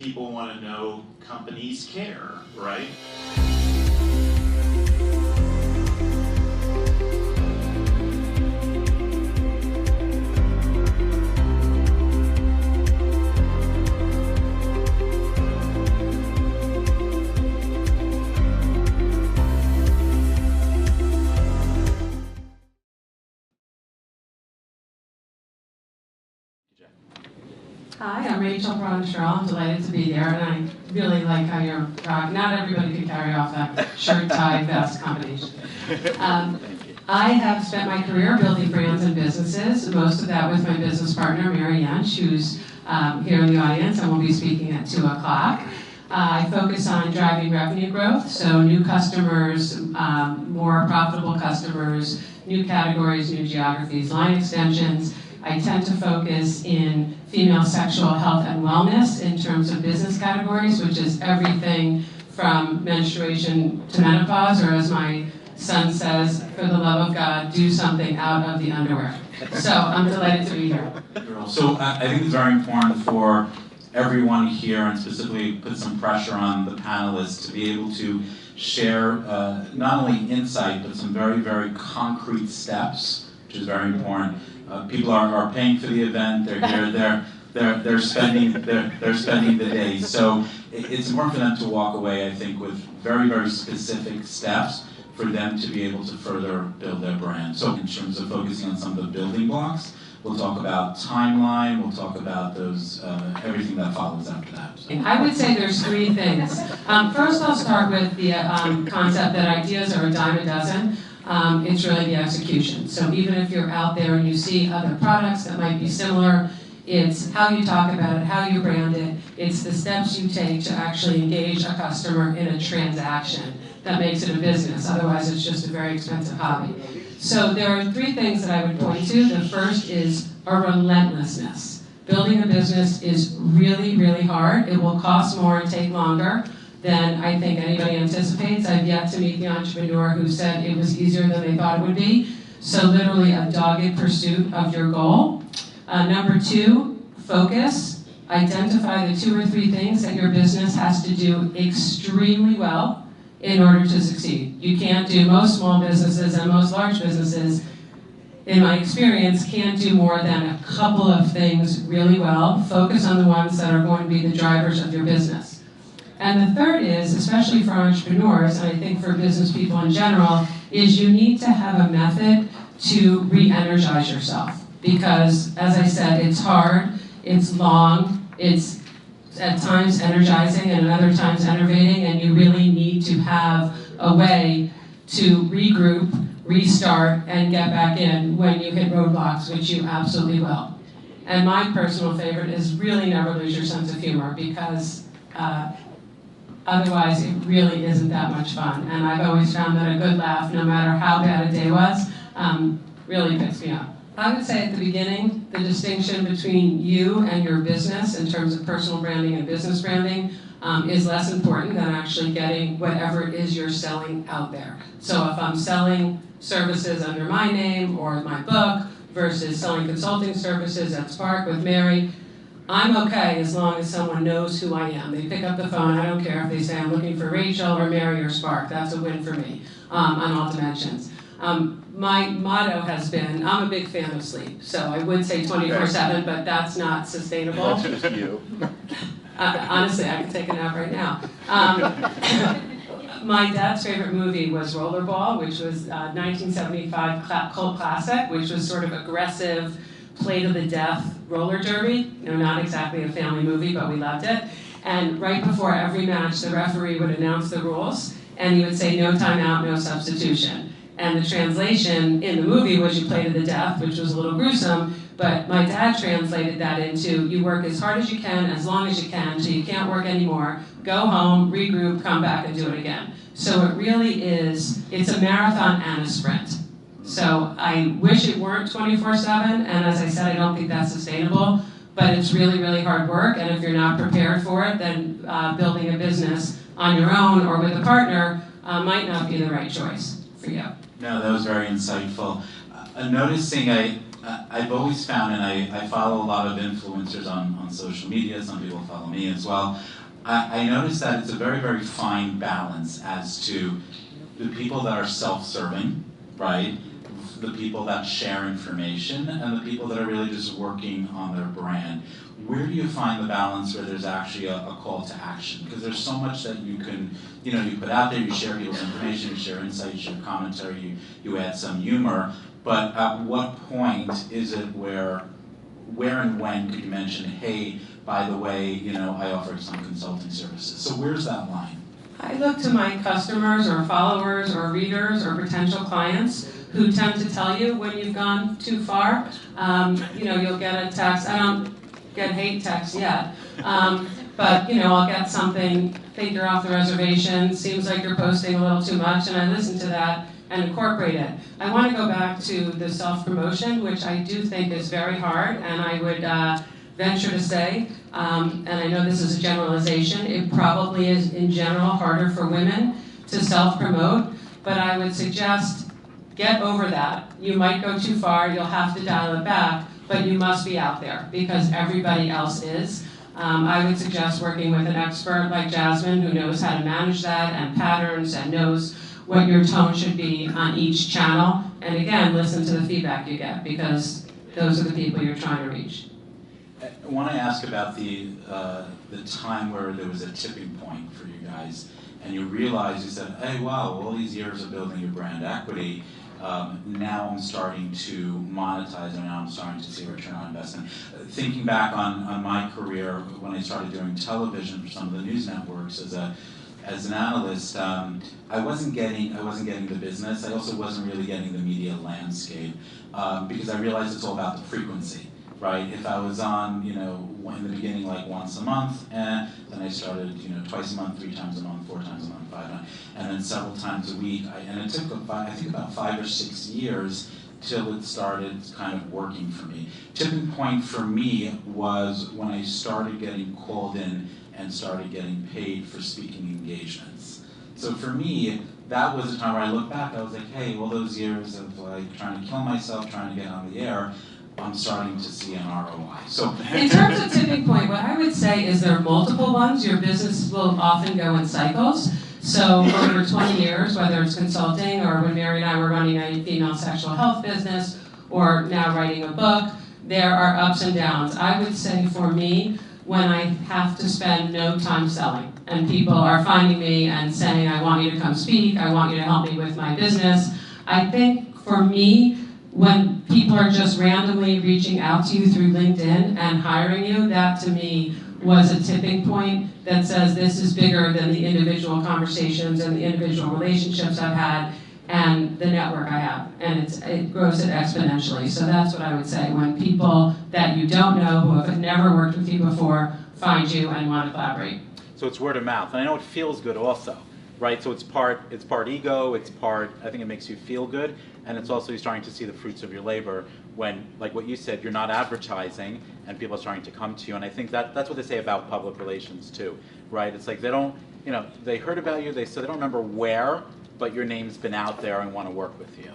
people want to know companies care, right? Hi, I'm Braun Scherl. I'm delighted to be here, and I really like how you're rocking. Not everybody can carry off that shirt, tie, vest combination. I have spent my career building brands and businesses, most of that with my business partner, Mary Yench, who's here in the audience and will be speaking at 2 o'clock. I focus on driving revenue growth, so new customers, more profitable customers, new categories, new geographies, line extensions. I tend to focus in female sexual health and wellness in terms of business categories, which is everything from menstruation to menopause, or as my son says, for the love of God, do something out of the underwear. So I'm delighted to be here. So I think it's very important for everyone here, and specifically put some pressure on the panelists to be able to share not only insight, but some very, very concrete steps, which is very important. People are paying for the event. They're here. They're spending the day. So it's important for them to walk away, I think, with very, very specific steps for them to be able to further build their brand. So in terms of focusing on some of the building blocks, we'll talk about timeline. We'll talk about those everything that follows after that. So. I would say there's 3 things. First, I'll start with the concept that ideas are a dime a dozen. It's really the execution. So even if you're out there and you see other products that might be similar, it's how you talk about it, how you brand it, it's the steps you take to actually engage a customer in a transaction that makes it a business. Otherwise, it's just a very expensive hobby. So there are 3 things that I would point to. The first is a relentlessness. Building a business is really, really hard. It will cost more and take longer than I think anybody anticipates. I've yet to meet the entrepreneur who said it was easier than they thought it would be. So literally a dogged pursuit of your goal. Number 2, focus. Identify the 2 or 3 things that your business has to do extremely well in order to succeed. You can't do, most small businesses and most large businesses, in my experience, can't do more than a couple of things really well. Focus on the ones that are going to be the drivers of your business. And the third is, especially for entrepreneurs, and I think for business people in general, is you need to have a method to re-energize yourself. Because, as I said, it's hard, it's long, it's at times energizing and at other times enervating, and you really need to have a way to regroup, restart, and get back in when you hit roadblocks, which you absolutely will. And my personal favorite is really never lose your sense of humor, because otherwise, it really isn't that much fun. And I've always found that a good laugh, no matter how bad a day was, really picks me up. I would say at the beginning, the distinction between you and your business in terms of personal branding and business branding is less important than actually getting whatever it is you're selling out there. So if I'm selling services under my name or my book versus selling consulting services at Spark with Mary, I'm okay as long as someone knows who I am. They pick up the phone. I don't care if they say I'm looking for Rachel or Mary or Spark. That's a win for me on all dimensions. My motto has been, I'm a big fan of sleep. So I would say 24/7, but that's not sustainable. That's just you. Honestly, I could take a nap right now. My dad's favorite movie was Rollerball, which was 1975 cult classic, which was sort of aggressive, play to the death roller derby. You know, not exactly a family movie, but we loved it. And right before every match, the referee would announce the rules, and he would say, no timeout, no substitution. And the translation in the movie was you play to the death, which was a little gruesome, but my dad translated that into you work as hard as you can, as long as you can, till you can't work anymore, go home, regroup, come back and do it again. So it really is, it's a marathon and a sprint. So I wish it weren't 24/7, and as I said, I don't think that's sustainable, but it's really, really hard work, and if you're not prepared for it, then building a business on your own or with a partner might not be the right choice for you. No, that was very insightful. Noticing I've always found, and I follow a lot of influencers on social media, some people follow me as well, I noticed that it's a very, very fine balance as to the people that are self-serving, right? The people that share information, and the people that are really just working on their brand. Where do you find the balance where there's actually a call to action? Because there's so much that you can, you put out there, you share people's information, you share insights, you share commentary, you add some humor, but at what point is it where and when could you mention, hey, by the way, I offer some consulting services? So where's that line? I look to my customers or followers or readers or potential clients who tend to tell you when you've gone too far. You'll get a text. I don't get hate texts yet, but I'll get something, think you're off the reservation, seems like you're posting a little too much, and I listen to that and incorporate it. I want to go back to the self-promotion, which I do think is very hard, and I would venture to say, and I know this is a generalization, it probably is in general harder for women to self-promote, but I would suggest get over that. You might go too far, you'll have to dial it back, but you must be out there because everybody else is. I would suggest working with an expert like Jasmine who knows how to manage that and patterns and knows what your tone should be on each channel. And again, listen to the feedback you get because those are the people you're trying to reach. I want to ask about the time where there was a tipping point for you guys and you realized, you said, hey, wow, all these years of building your brand equity, now I'm starting to monetize and now I'm starting to see a return on investment. Thinking back on my career when I started doing television for some of the news networks as an analyst, I wasn't getting the business. I also wasn't really getting the media landscape because I realized it's all about the frequency, right? If I was on, in the beginning like once a month, then I started, twice a month, 3 times a month, 4 times a month, 5 times, and then several times a week. And it took I think about 5 or 6 years till it started kind of working for me. Tipping point for me was when I started getting called in and started getting paid for speaking engagements. So for me, that was a time where I look back, I was like, hey, all those years of like trying to kill myself, trying to get on the air, I'm starting to see an ROI. So in terms of tipping point, what I would say is there are multiple ones. Your business will often go in cycles. So over 20 years, whether it's consulting or when Mary and I were running a female sexual health business or now writing a book, there are ups and downs. I would say for me, when I have to spend no time selling and people are finding me and saying, I want you to come speak, I want you to help me with my business, I think for me, when people are just randomly reaching out to you through LinkedIn and hiring you, that to me was a tipping point that says this is bigger than the individual conversations and the individual relationships I've had and the network I have, and it grows it exponentially. So that's what I would say when people that you don't know, who have never worked with you before, find you and want to collaborate. So it's word of mouth, and I know it feels good also, right? So it's part ego, it's part, I think it makes you feel good, and it's also you're starting to see the fruits of your labor when, like what you said, you're not advertising and people are starting to come to you, and I think that's what they say about public relations too, right? It's like they don't, they heard about you, so they don't remember where, but your name's been out there and want to work with you.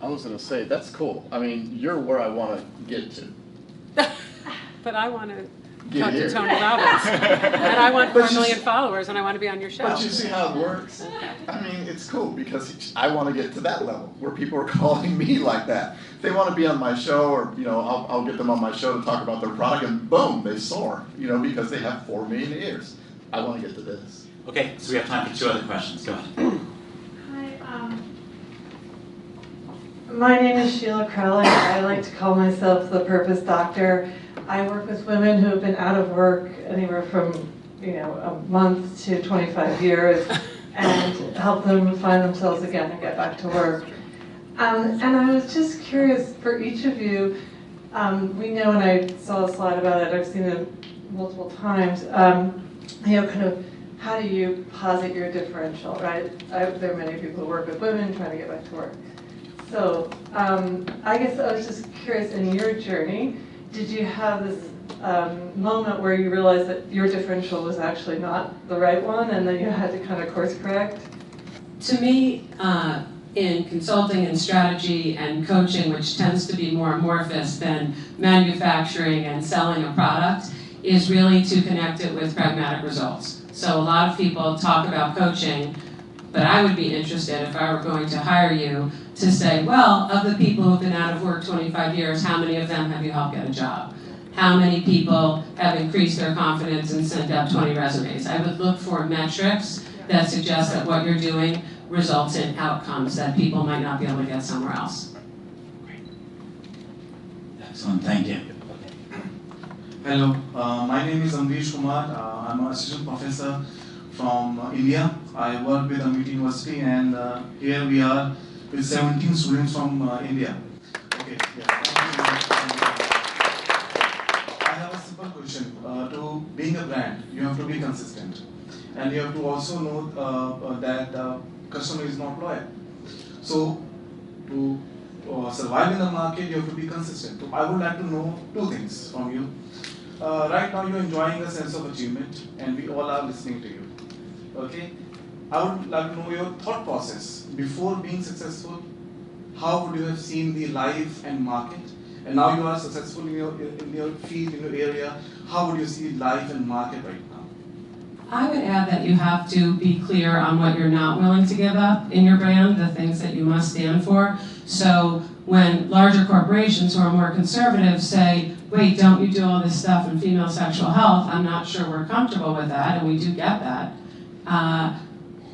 I was going to say, that's cool. I mean, you're where I want to get to. But I want to Get talk here. to Tony Robbins. And I want 4 million followers, and I want to be on your show. But you see how it works? I mean, it's cool because I want to get to that level where people are calling me like that. If they want to be on my show or, I'll get them on my show to talk about their product and boom, they soar, because they have 4 million ears. I want to get to this. okay, so we have time for 2 other questions. Go ahead. Hi, my name is Sheila Crowley. I like to call myself the Purpose Doctor. I work with women who have been out of work anywhere from, a month to 25 years and help them find themselves again and get back to work. And I was just curious for each of you, we know, and I saw a slide about it, I've seen it multiple times, kind of how do you posit your differential, right? There are many people who work with women trying to get back to work. So I guess I was just curious, in your journey, did you have this moment where you realized that your differential was actually not the right one and then you had to kind of course correct? To me, in consulting and strategy and coaching, which tends to be more amorphous than manufacturing and selling a product, is really to connect it with pragmatic results. So a lot of people talk about coaching, but I would be interested, if I were going to hire you, to say, well, of the people who've been out of work 25 years, how many of them have you helped get a job? How many people have increased their confidence and sent out 20 resumes? I would look for metrics that suggest that what you're doing results in outcomes that people might not be able to get somewhere else. Excellent, thank you. Hello, my name is Amrish Kumar. I'm an assistant professor from India. I work with Amity University, and here we are with 17 students from India. Okay, yeah. I have a simple question. To being a brand, you have to be consistent, and you have to also know that customer is not loyal. So, to survive in the market, you have to be consistent. So I would like to know two things from you. Right now, you're enjoying a sense of achievement, and we all are listening to you. Okay, I would like to know your thought process before being successful. How would you have seen the life and market? And now you are successful in your field, in your area. How would you see life and market right now? I would add that you have to be clear on what you're not willing to give up in your brand, the things that you must stand for. So when larger corporations who are more conservative say, wait, don't you do all this stuff in female sexual health, I'm not sure we're comfortable with that, and we do get that.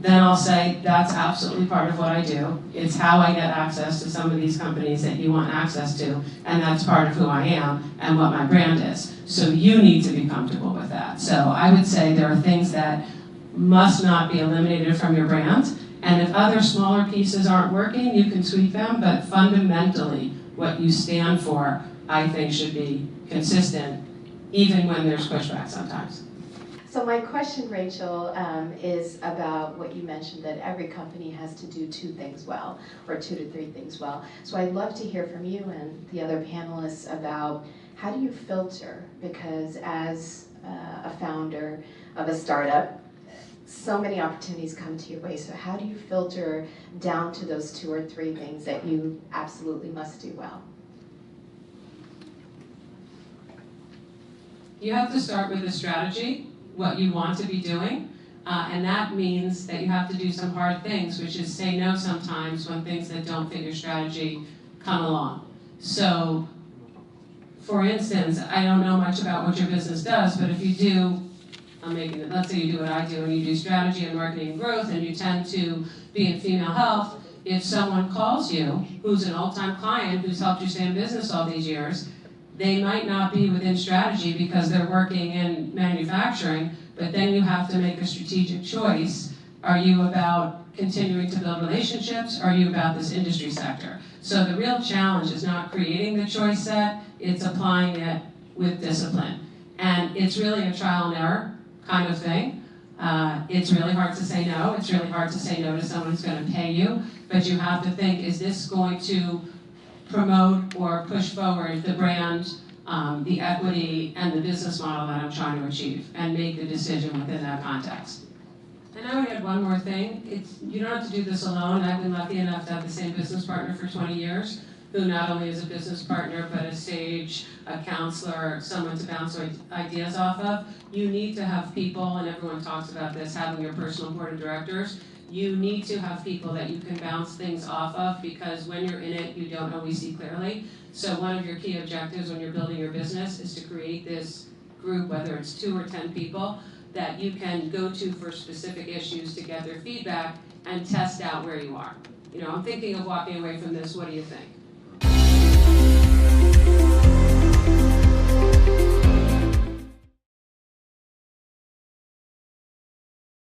Then I'll say, that's absolutely part of what I do. It's how I get access to some of these companies that you want access to, and that's part of who I am and what my brand is. So you need to be comfortable with that. So I would say there are things that must not be eliminated from your brand, and if other smaller pieces aren't working, you can tweak them, but fundamentally, what you stand for, I think, should be consistent, even when there's pushback sometimes. So my question, Rachel, is about what you mentioned, that every company has to do two things well, or 2 to 3 things well. So I'd love to hear from you and the other panelists about how do you filter, because as a founder of a startup, so many opportunities come to your way. So how do you filter down to those 2 or 3 things that you absolutely must do well? You have to start with a strategy, what you want to be doing, and that means that you have to do some hard things, which is say no sometimes when things that don't fit your strategy come along. So, for instance, I don't know much about what your business does, but if you do, let's say you do what I do, and you do strategy and marketing and growth, and you tend to be in female health, if someone calls you, who's an old-time client, who's helped you stay in business all these years, they might not be within strategy because they're working in manufacturing, but then you have to make a strategic choice. Are you about continuing to build relationships? Or are you about this industry sector? So the real challenge is not creating the choice set, it's applying it with discipline. And it's really a trial and error kind of thing. It's really hard to say no. It's really hard to say no to someone who's going to pay you. But you have to think, is this going to promote or push forward the brand, the equity, and the business model that I'm trying to achieve, and make the decision within that context. And I would add one more thing. You don't have to do this alone. I've been lucky enough to have the same business partner for 20 years, who not only is a business partner, but a sage, a counselor, someone to bounce ideas off of. You need to have people, and everyone talks about this, having your personal board of directors. You need to have people that you can bounce things off of, because when you're in it, you don't always see clearly. So one of your key objectives when you're building your business is to create this group, whether it's 2 or 10 people, that you can go to for specific issues to get their feedback and test out where you are. You know, I'm thinking of walking away from this, what do you think?